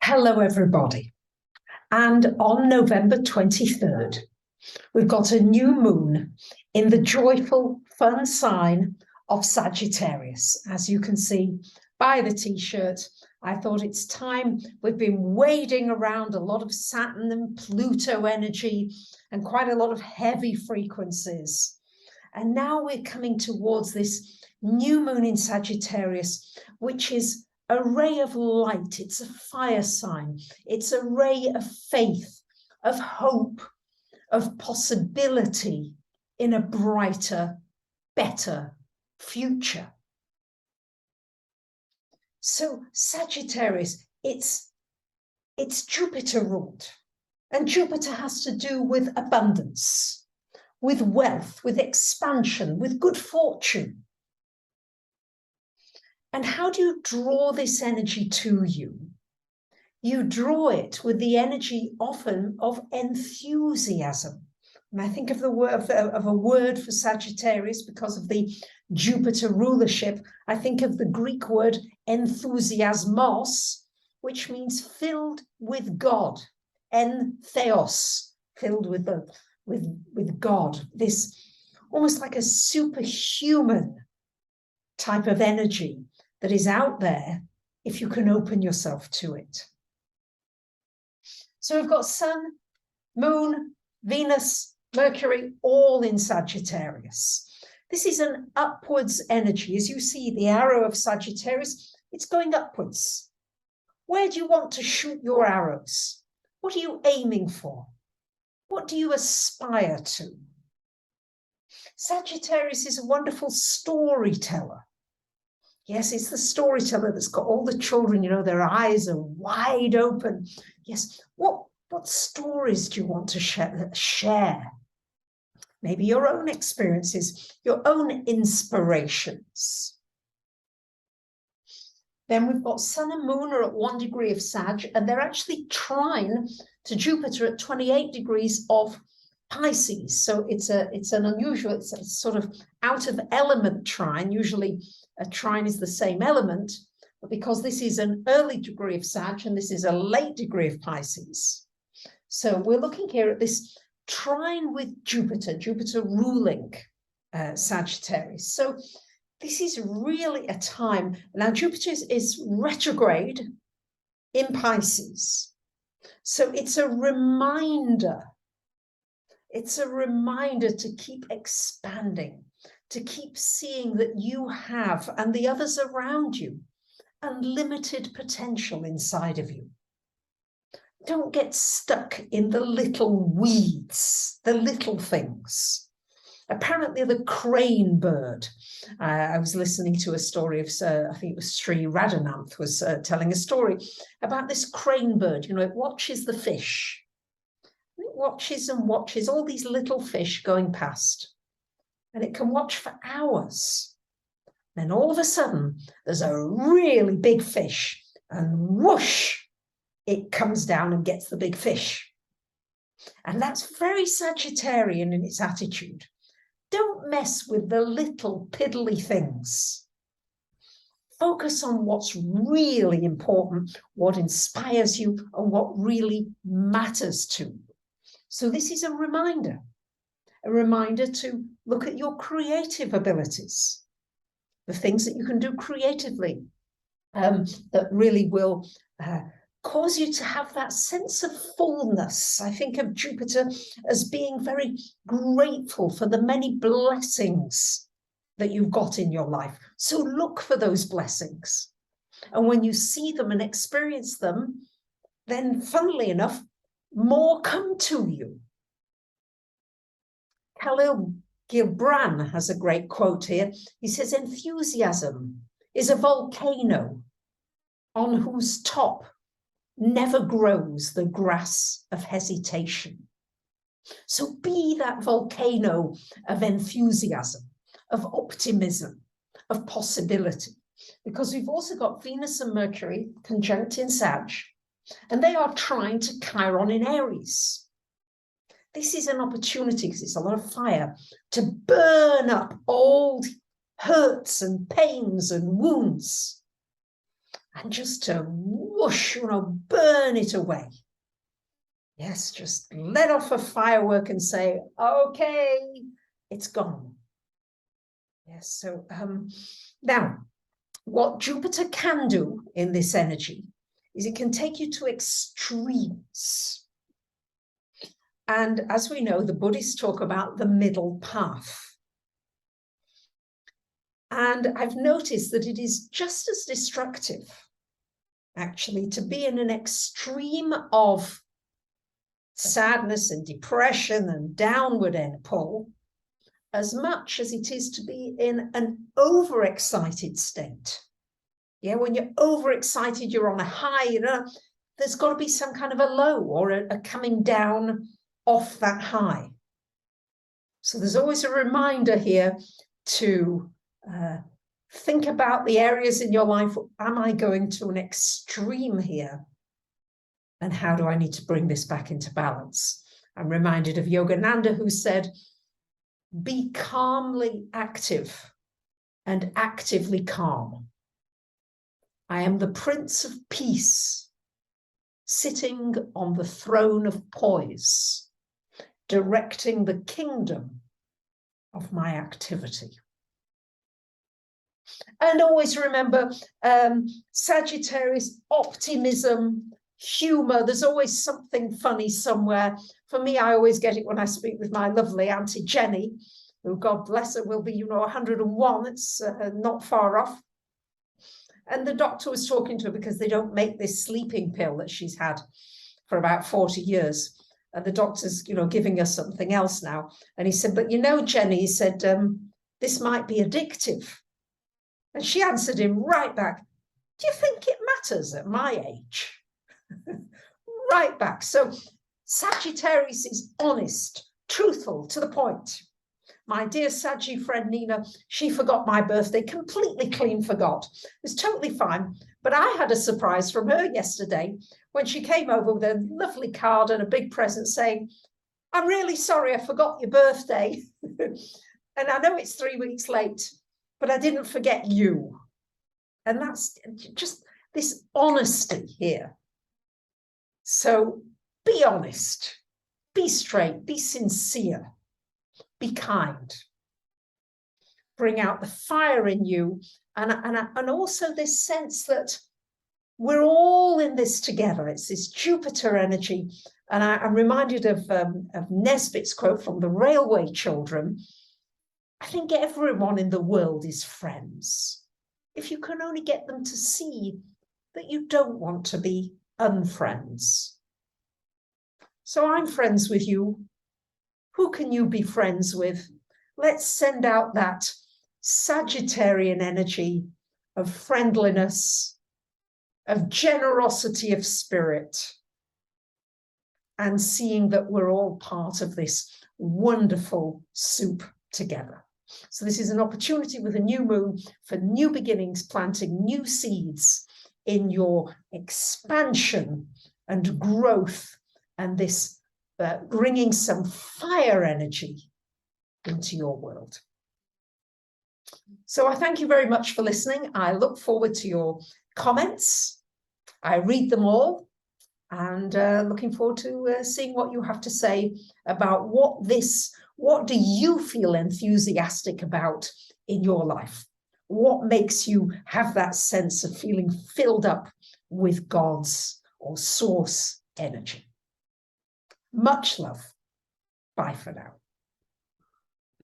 Hello, everybody. And on November 23rd, we've got a new moon in the joyful, fun sign of Sagittarius. As you can see by the t-shirt, I thought it's time. We've been wading around a lot of Saturn and Pluto energy and quite a lot of heavy frequencies. And now we're coming towards this new moon in Sagittarius, which is a ray of light. It's a fire sign. It's a ray of faith, of hope, of possibility in a brighter, better future. So Sagittarius, it's Jupiter ruled, and Jupiter has to do with abundance, with wealth, with expansion, with good fortune. And how do you draw this energy to you? You draw it with the energy often of enthusiasm. And I think of the word of a word for Sagittarius because of the Jupiter rulership. I think of the Greek word enthusiasmos, which means filled with God, entheos, filled with God. This almost like a superhuman type of energy that is out there if you can open yourself to it. So we've got Sun, Moon, Venus, Mercury, all in Sagittarius. This is an upwards energy. As you see, the arrow of Sagittarius, it's going upwards. Where do you want to shoot your arrows? What are you aiming for? What do you aspire to? Sagittarius is a wonderful storyteller. Yes, it's the storyteller that's got all the children, you know, their eyes are wide open. Yes, what stories do you want to share? Maybe your own experiences, your own inspirations. Then we've got Sun and Moon are at 1 degree of Sag, and they're actually trine to Jupiter at 28 degrees of Pisces. So it's an unusual, it's a sort of out of element trine. Usually a trine is the same element, but because this is an early degree of Sag and this is a late degree of Pisces. So we're looking here at this trine with Jupiter ruling Sagittarius. So this is really a time. Now Jupiter is retrograde in Pisces. So it's a reminder. It's a reminder to keep expanding, to keep seeing that you have, and the others around you, unlimited potential inside of you. Don't get stuck in the little weeds, the little things. Apparently the crane bird, I was listening to a story of, I think it was Sri Radhanath was telling a story about this crane bird. You know, it watches the fish. It watches and watches all these little fish going past. And it can watch for hours. Then all of a sudden, there's a really big fish, and whoosh, it comes down and gets the big fish. And that's very Sagittarian in its attitude. Don't mess with the little piddly things. Focus on what's really important, what inspires you, and what really matters to you. So this is a reminder to look at your creative abilities, the things that you can do creatively that really will cause you to have that sense of fullness. I think of Jupiter as being very grateful for the many blessings that you've got in your life. So look for those blessings. And when you see them and experience them, then funnily enough, more come to you. Khalil Gibran has a great quote here. He says, enthusiasm is a volcano on whose top never grows the grass of hesitation. So be that volcano of enthusiasm, of optimism, of possibility, because we've also got Venus and Mercury conjunct in Sag, and they are trying to Chiron in Aries. This is an opportunity, because it's a lot of fire, to burn up old hurts and pains and wounds, and just to whoosh, burn it away. Yes, just let off a firework and say, okay, it's gone. Yes, so now, what Jupiter can do in this energy is it can take you to extremes. And as we know, the Buddhists talk about the middle path. And I've noticed that it is just as destructive, actually, to be in an extreme of sadness and depression and downward end pull, as much as it is to be in an overexcited state. Yeah, when you're overexcited, you're on a high, there's got to be some kind of a low or a coming down off that high. So there's always a reminder here to think about the areas in your life. Am I going to an extreme here? And how do I need to bring this back into balance? I'm reminded of Yogananda, who said, be calmly active and actively calm. I am the Prince of Peace, sitting on the throne of poise, directing the kingdom of my activity. And always remember, Sagittarius, optimism, humor. There's always something funny somewhere. For me, I always get it when I speak with my lovely Auntie Jenny, who, God bless her, will be, 101. It's not far off. And the doctor was talking to her because they don't make this sleeping pill that she's had for about 40 years. And the doctor's, giving her something else now. And he said, but Jenny, he said, this might be addictive. And she answered him right back, do you think it matters at my age? Right back. So Sagittarius is honest, truthful, to the point. My dear Saggy friend Nina, she forgot my birthday, completely clean forgot. It's totally fine. But I had a surprise from her yesterday when she came over with a lovely card and a big present saying, I'm really sorry I forgot your birthday. And I know it's 3 weeks late, but I didn't forget you. And that's just this honesty here. So be honest, be straight, be sincere, be kind. Bring out the fire in you, and also this sense that we're all in this together. It's this Jupiter energy. And I'm reminded of Nesbitt's quote from the Railway Children. I think everyone in the world is friends. If you can only get them to see that you don't want to be unfriends. So I'm friends with you. Who can you be friends with? Let's send out that Sagittarian energy of friendliness, of generosity of spirit, and seeing that we're all part of this wonderful soup together. So this is an opportunity with a new moon for new beginnings, planting new seeds in your expansion and growth, and this bringing some fire energy into your world. So I thank you very much for listening. I look forward to your comments. I read them all, and looking forward to seeing what you have to say about what do you feel enthusiastic about in your life? What makes you have that sense of feeling filled up with God's or source energy? Much love. Bye for now.